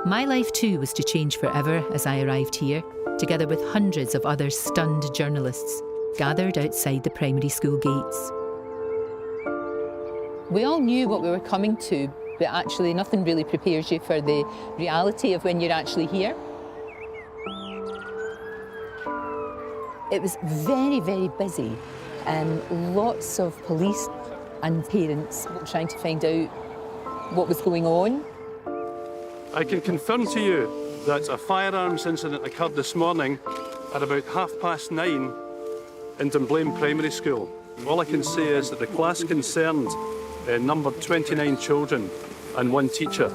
My life too was to change forever as I arrived here, together with hundreds of other stunned journalists gathered outside the primary school gates. We all knew what we were coming to, but actually nothing really prepares you for the reality of when you're actually here. It was very, very busy, and lots of police and parents trying to find out what was going on. I can confirm to you that a firearms incident occurred this morning at about 9:30 in Dunblane Primary School. All I can say is that the class concerned numbered 29 children and one teacher.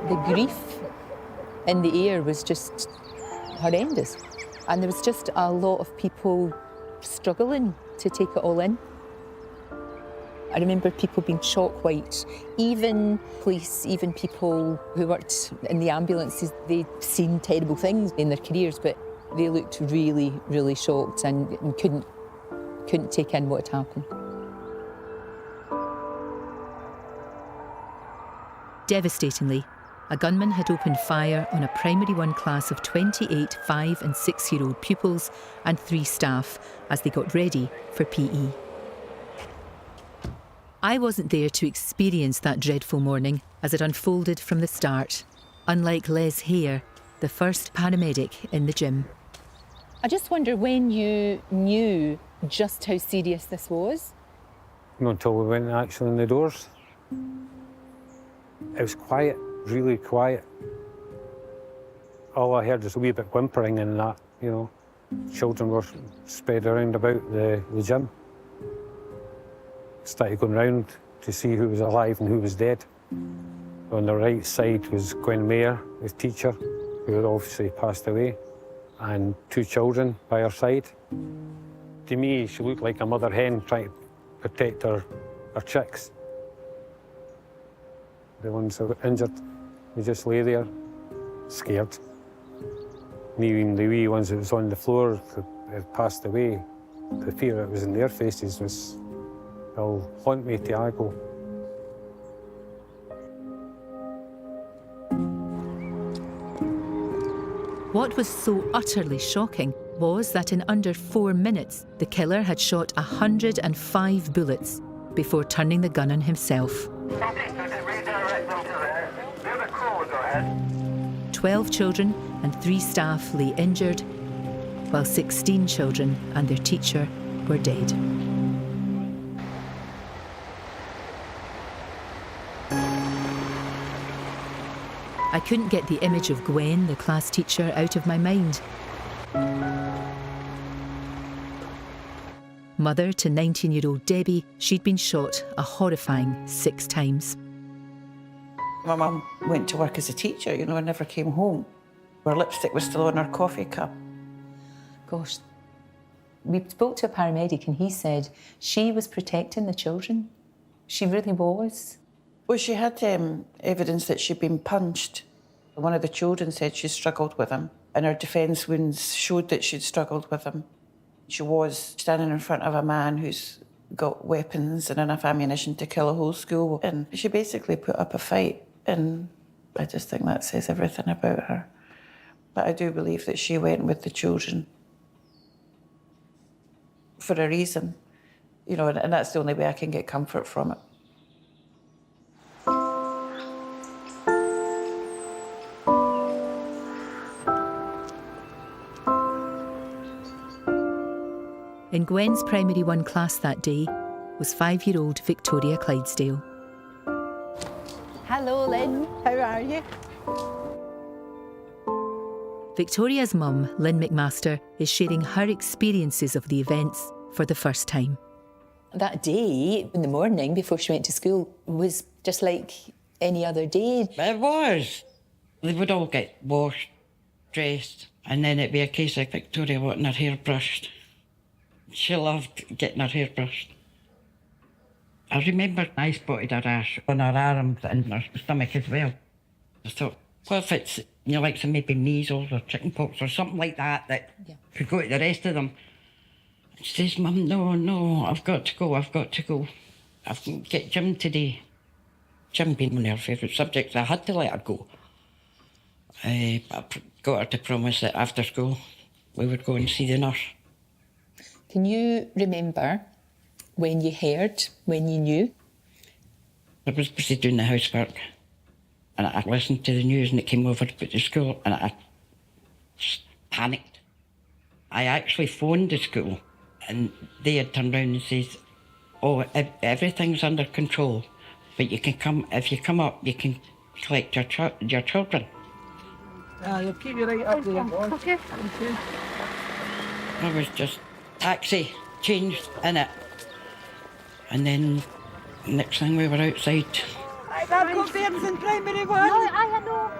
The grief in the air was just horrendous. And there was just a lot of people struggling to take it all in. I remember people being shock white, even police, even people who worked in the ambulances. They'd seen terrible things in their careers, but they looked really, really shocked and couldn't take in what had happened. Devastatingly, a gunman had opened fire on a Primary 1 class of 28 5- and 6-year-old pupils and 3 staff as they got ready for PE. I wasn't there to experience that dreadful morning as it unfolded from the start, unlike Les Hare, the first paramedic in the gym. I just wonder when you knew just how serious this was? Not until we went actually in the doors. It was quiet, really quiet. All I heard was a wee bit whimpering and that, you know. Children were spread around about the gym. Started going round to see who was alive and who was dead. On the right side was Gwen Mayer, the teacher, who had obviously passed away, and 2 children by her side. To me, she looked like a mother hen trying to protect her chicks. The ones that were injured, they just lay there, scared. And even the wee ones that was on the floor that had passed away, the fear that was in their faces will haunt me till I go. What was so utterly shocking was that in under 4 minutes, the killer had shot 105 bullets before turning the gun on himself. 12 children and 3 staff lay injured, while 16 children and their teacher were dead. I couldn't get the image of Gwen, the class teacher, out of my mind. Mother to 19-year-old Debbie, she'd been shot a horrifying 6 times. My mum went to work as a teacher, you know, and never came home. Her lipstick was still on her coffee cup. Gosh, we spoke to a paramedic and he said she was protecting the children. She really was. Well, she had evidence that she'd been punched. One of the children said she struggled with him, and her defence wounds showed that she'd struggled with him. She was standing in front of a man who's got weapons and enough ammunition to kill a whole school, and she basically put up a fight, and I just think that says everything about her. But I do believe that she went with the children for a reason, you know, and that's the only way I can get comfort from it. In Gwen's Primary 1 class that day was 5-year-old Victoria Clydesdale. Hello, Lynn. How are you? Victoria's mum, Lynn McMaster, is sharing her experiences of the events for the first time. That day, in the morning, before she went to school, was just like any other day. It was. They would all get washed, dressed, and then it'd be a case of Victoria wanting her hair brushed. She loved getting her hair brushed. I remember I spotted a rash on her arms and her stomach as well. I thought, well, if it's, you know, like some maybe measles or chickenpox or something like that could go to the rest of them. She says, Mum, no, I've got to go. I've got to get gym today. Gym being one of her favourite subjects, I had to let her go. I got her to promise that after school we would go and see the nurse. Can you remember when you heard, when you knew? I was busy doing the housework and I listened to the news and it came over about the school and I just panicked. I actually phoned the school and they had turned around and said, oh, everything's under control, but you can come, if you come up, you can collect your children. You'll keep you right up there. Okay. I was just taxi, changed in it. And then next thing we were outside. I've got bairns in primary one. No, I know.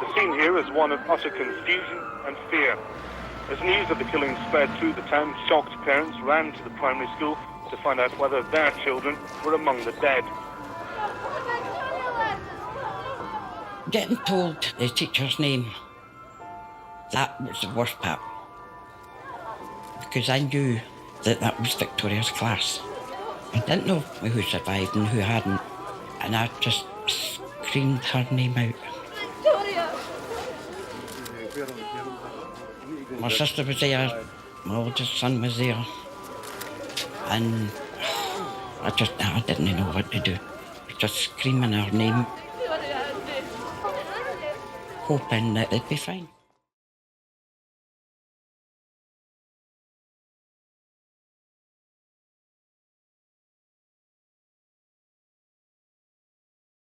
The scene here is one of utter confusion and fear. As news of the killing spread through the town, shocked parents ran to the primary school to find out whether their children were among the dead. Getting told the teacher's name, that was the worst part. Because I knew that was Victoria's class. I didn't know who survived and who hadn't. And I just screamed her name out. Victoria! My sister was there, my oldest son was there. And I didn't know what to do. Just screaming her name, hoping that it'd be fine.